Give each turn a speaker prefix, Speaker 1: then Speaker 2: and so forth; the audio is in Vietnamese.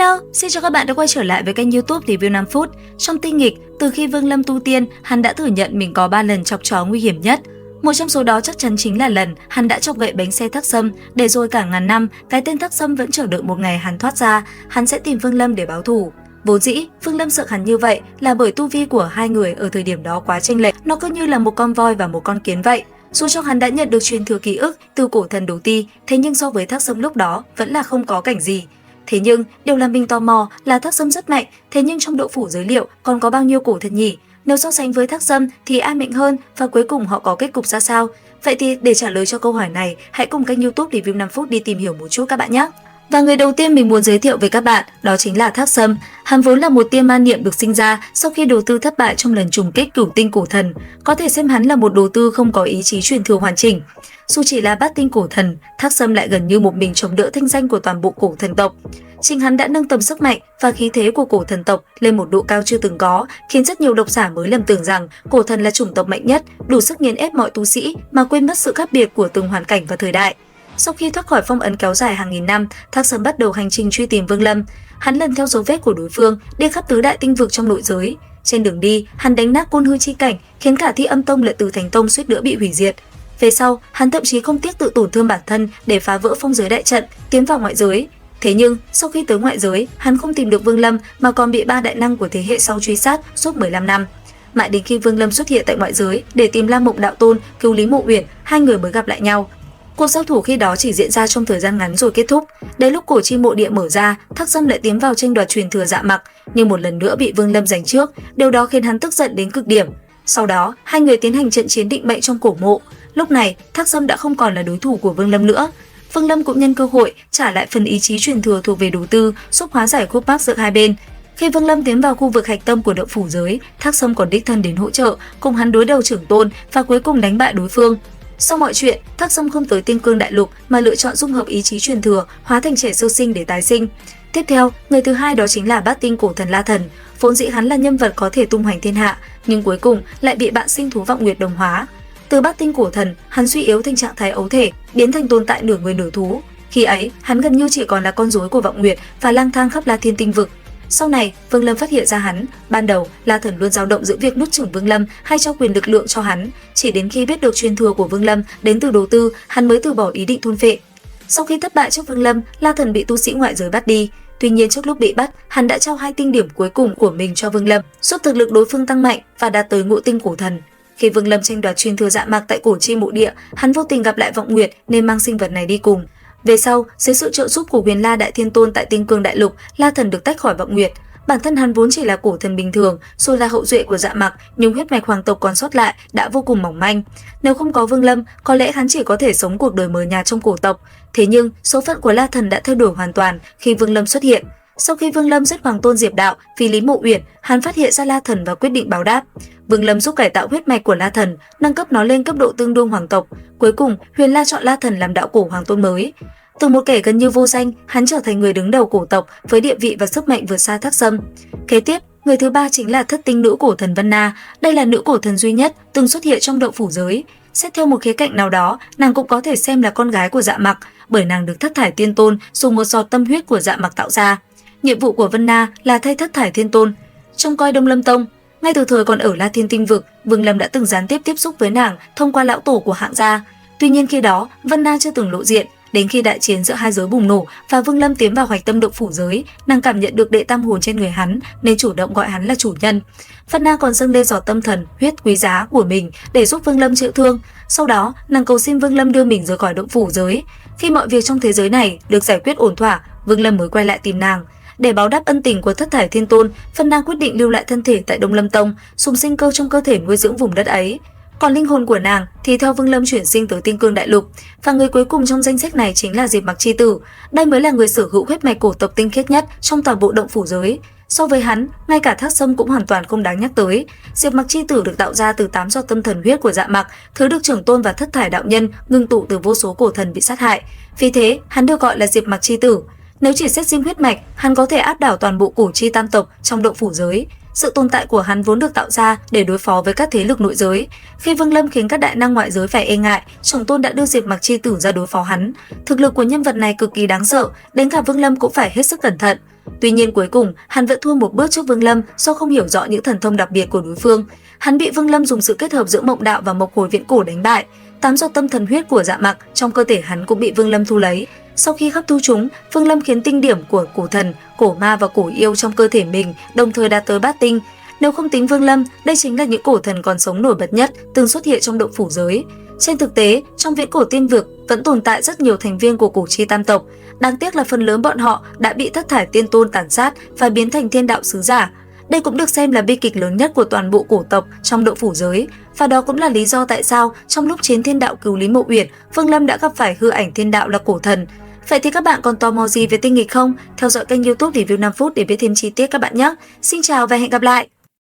Speaker 1: Hello, xin chào các bạn đã quay trở lại với kênh YouTube Review 5 phút. Trong tinh nghịch, từ khi Vương Lâm tu tiên, hắn đã thừa nhận mình có 3 lần chọc chó nguy hiểm nhất. Một trong số đó chắc chắn chính là lần hắn đã chọc gậy bánh xe Thác Sâm, để rồi cả ngàn năm, cái tên Thác Sâm vẫn chờ đợi một ngày hắn thoát ra, hắn sẽ tìm Vương Lâm để báo thù. Vốn dĩ, Vương Lâm sợ hắn như vậy là bởi tu vi của hai người ở thời điểm đó quá chênh lệch, nó cứ như là một con voi và một con kiến vậy. Dù cho hắn đã nhận được truyền thừa ký ức từ cổ thần Đồ Ti, thế nhưng so với Thác Sâm lúc đó vẫn là không có cảnh gì. Thế nhưng, điều làm mình tò mò là Thác Sâm rất mạnh, thế nhưng trong độ phủ giới liệu còn có bao nhiêu cổ thần nhỉ? Nếu so sánh với Thác Sâm thì ai mạnh hơn và cuối cùng họ có kết cục ra sao? Vậy thì để trả lời cho câu hỏi này, hãy cùng kênh YouTube Review 5 phút đi tìm hiểu một chút các bạn nhé! Và người đầu tiên mình muốn giới thiệu với các bạn đó chính là Thác Sâm. Hắn vốn là một tia ma niệm được sinh ra sau khi đầu tư thất bại trong lần trùng kích cửu tinh cổ thần. Có thể xem hắn là một đồ tư không có ý chí truyền thừa hoàn chỉnh. Dù chỉ là bát tinh cổ thần, Thác Sâm lại gần như một mình chống đỡ thanh danh của toàn bộ cổ thần tộc. Chính hắn đã nâng tầm sức mạnh và khí thế của cổ thần tộc lên một độ cao chưa từng có, khiến rất nhiều độc giả mới lầm tưởng rằng cổ thần là chủng tộc mạnh nhất, đủ sức nghiền ép mọi tu sĩ mà quên mất sự khác biệt của từng hoàn cảnh và thời đại. Sau khi thoát khỏi phong ấn kéo dài hàng nghìn năm, Thác Sâm bắt đầu hành trình truy tìm Vương Lâm. Hắn lần theo dấu vết của đối phương, đi khắp tứ đại tinh vực trong nội giới. Trên đường đi, hắn đánh nát Côn Hư chi cảnh, khiến cả Thi Âm Tông lẫn Từ Thánh Tông suýt nữa bị hủy diệt. Về sau, hắn thậm chí không tiếc tự tổn thương bản thân để phá vỡ phong giới đại trận, tiến vào ngoại giới. Thế nhưng, sau khi tới ngoại giới, hắn không tìm được Vương Lâm mà còn bị 3 đại năng của thế hệ sau truy sát suốt 15 năm. Mãi đến khi Vương Lâm xuất hiện tại ngoại giới để tìm Lam Mộng Đạo Tôn cứu Lý Mộ Uyển, hai người mới gặp lại nhau. Cuộc giao thủ khi đó chỉ diễn ra trong thời gian ngắn rồi kết thúc. Đến lúc cổ chi mộ địa mở ra, Thác Sâm lại tiến vào tranh đoạt truyền thừa Dạ Mặc, nhưng một lần nữa bị Vương Lâm giành trước, điều đó khiến hắn tức giận đến cực điểm. Sau đó, hai người tiến hành trận chiến định mệnh trong cổ mộ. Lúc này, Thác Sâm đã không còn là đối thủ của Vương Lâm nữa. Vương Lâm cũng nhân cơ hội trả lại phần ý chí truyền thừa thuộc về Đồ Tư, giúp hóa giải khúc mắc giữa hai bên. Khi Vương Lâm tiến vào khu vực hạch tâm của động phủ giới, Thác Sâm còn đích thân đến hỗ trợ, cùng hắn đối đầu trưởng tôn và cuối cùng đánh bại đối phương. Sau mọi chuyện, Thác Sâm không tới Tiên Cương Đại Lục mà lựa chọn dung hợp ý chí truyền thừa, hóa thành trẻ sơ sinh để tái sinh. Tiếp theo, người thứ hai đó chính là Bát Tinh cổ thần La Thần. Vốn dĩ hắn là nhân vật có thể tung hoành thiên hạ, nhưng cuối cùng lại bị bạn sinh thú Vọng Nguyệt đồng hóa. Từ Bát Tinh cổ thần, hắn suy yếu thành trạng thái ấu thể, biến thành tồn tại nửa người nửa thú. Khi ấy, hắn gần như chỉ còn là con rối của Vọng Nguyệt và lang thang khắp La Thiên tinh vực. Sau này, Vương Lâm phát hiện ra hắn. Ban đầu, La Thần luôn dao động giữa việc nuốt chửng Vương Lâm hay trao quyền lực lượng cho hắn. Chỉ đến khi biết được truyền thừa của Vương Lâm đến từ Đồ Tư, hắn mới từ bỏ ý định thôn phệ. Sau khi thất bại trước Vương Lâm, La Thần bị tu sĩ ngoại giới bắt đi. Tuy nhiên trước lúc bị bắt, hắn đã trao 2 tinh điểm cuối cùng của mình cho Vương Lâm, giúp thực lực đối phương tăng mạnh và đạt tới ngũ tinh cổ thần. Khi Vương Lâm tranh đoạt truyền thừa Dạ Mặc tại cổ chi mộ địa, hắn vô tình gặp lại Vọng Nguyệt nên mang sinh vật này đi cùng. Về sau, dưới sự trợ giúp của Huyền La Đại Thiên Tôn tại Tiên Cương Đại Lục, La Thần được tách khỏi Vọng Nguyệt. Bản thân hắn vốn chỉ là cổ thần bình thường, dù là hậu duệ của Dạ Mặc, nhưng huyết mạch hoàng tộc còn sót lại đã vô cùng mỏng manh. Nếu không có Vương Lâm, có lẽ hắn chỉ có thể sống cuộc đời mờ nhạt trong cổ tộc. Thế nhưng, số phận của La Thần đã thay đổi hoàn toàn khi Vương Lâm xuất hiện. Sau khi Vương Lâm giết Hoàng Tôn Diệp Đạo vì Lý Mộ Uyển, hắn phát hiện ra La Thần và quyết định báo đáp. Vương Lâm giúp cải tạo huyết mạch của La Thần, nâng cấp nó lên cấp độ tương đương hoàng tộc. Cuối cùng, Huyền La chọn La Thần làm đạo cổ hoàng tôn mới. Từ một kẻ gần như vô danh, hắn trở thành người đứng đầu cổ tộc với địa vị và sức mạnh vượt xa Thác Sâm. Kế tiếp, người thứ ba chính là thất tinh nữ cổ thần Vân Na. Đây là nữ cổ thần duy nhất từng xuất hiện trong động phủ giới. Xét theo một khía cạnh nào đó, nàng cũng có thể xem là con gái của Dạ Mặc, bởi nàng được Thất Thải Tiên Tôn dùng một giọt tâm huyết của Dạ Mặc tạo ra. Nhiệm vụ của Vân Na là thay Thất Thải Thiên Tôn trông coi Đông Lâm Tông. Ngay từ thời còn ở La Thiên tinh vực, Vương Lâm đã từng gián tiếp tiếp xúc với nàng thông qua lão tổ của hạng gia. Tuy nhiên khi đó, Vân Na chưa từng lộ diện. Đến khi đại chiến giữa hai giới bùng nổ và Vương Lâm tiến vào hoạch tâm động phủ giới, nàng cảm nhận được đệ tam hồn trên người hắn nên chủ động gọi hắn là chủ nhân. Vân Na còn dâng lên giọt tâm thần huyết quý giá của mình để giúp Vương Lâm chữa thương. Sau đó, nàng cầu xin Vương Lâm đưa mình rời khỏi động phủ giới. Khi mọi việc trong thế giới này được giải quyết ổn thỏa, Vương Lâm mới quay lại tìm nàng. Để báo đáp ân tình của Thất Thải Thiên Tôn, Vân Na quyết định lưu lại thân thể tại Đông Lâm Tông, dùng sinh cơ trong cơ thể nuôi dưỡng vùng đất ấy. Còn linh hồn của nàng thì theo Vương Lâm chuyển sinh tới Tiên Cương Đại Lục, và người cuối cùng trong danh sách này chính là Diệp Mặc chi tử. Đây mới là người sở hữu huyết mạch cổ tộc tinh khiết nhất trong toàn bộ động phủ giới. So với hắn, ngay cả Thác Sâm cũng hoàn toàn không đáng nhắc tới. Diệp Mặc chi tử được tạo ra từ 8 giọt tâm thần huyết của Dạ Mặc, thứ được trưởng tôn và Thất Thải đạo nhân ngưng tụ từ vô số cổ thần bị sát hại. Vì thế, hắn được gọi là Diệp Mặc chi tử. Nếu chỉ xét riêng huyết mạch, hắn có thể áp đảo toàn bộ cổ chi tam tộc trong động phủ giới. Sự tồn tại của hắn vốn được tạo ra để đối phó với các thế lực nội giới. Khi Vương Lâm khiến các đại năng ngoại giới phải e ngại, Trưởng Tôn đã đưa Diệp Mặc chi tử ra đối phó hắn. Thực lực của nhân vật này cực kỳ đáng sợ, đến cả Vương Lâm cũng phải hết sức cẩn thận. Tuy nhiên cuối cùng, hắn vẫn thua một bước trước Vương Lâm do không hiểu rõ những thần thông đặc biệt của đối phương. Hắn bị Vương Lâm dùng sự kết hợp giữa mộng đạo và mộc hồi viễn cổ đánh bại. 8 giọt tâm thần huyết của Dạ Mặc trong cơ thể hắn cũng bị Vương Lâm thu lấy. Sau khi hấp thu chúng, Vương Lâm khiến tinh điểm của cổ thần, cổ ma và cổ yêu trong cơ thể mình đồng thời đạt tới bát tinh. Nếu không tính Vương Lâm, đây chính là những cổ thần còn sống nổi bật nhất từng xuất hiện trong động phủ giới. Trên thực tế, trong viễn cổ tiên vực vẫn tồn tại rất nhiều thành viên của cổ chi tam tộc. Đáng tiếc là phần lớn bọn họ đã bị Thất Thải Tiên Tôn tàn sát và biến thành thiên đạo sứ giả. Đây cũng được xem là bi kịch lớn nhất của toàn bộ cổ tộc trong động phủ giới, và đó cũng là lý do tại sao trong lúc chiến thiên đạo cứu Lý Mộ Uyển, Vương Lâm đã gặp phải hư ảnh thiên đạo là cổ thần. Vậy thì các bạn còn tò mò gì về tinh nghịch không? Theo dõi kênh YouTube Review 5 phút để biết thêm chi tiết các bạn nhé. Xin chào và hẹn gặp lại!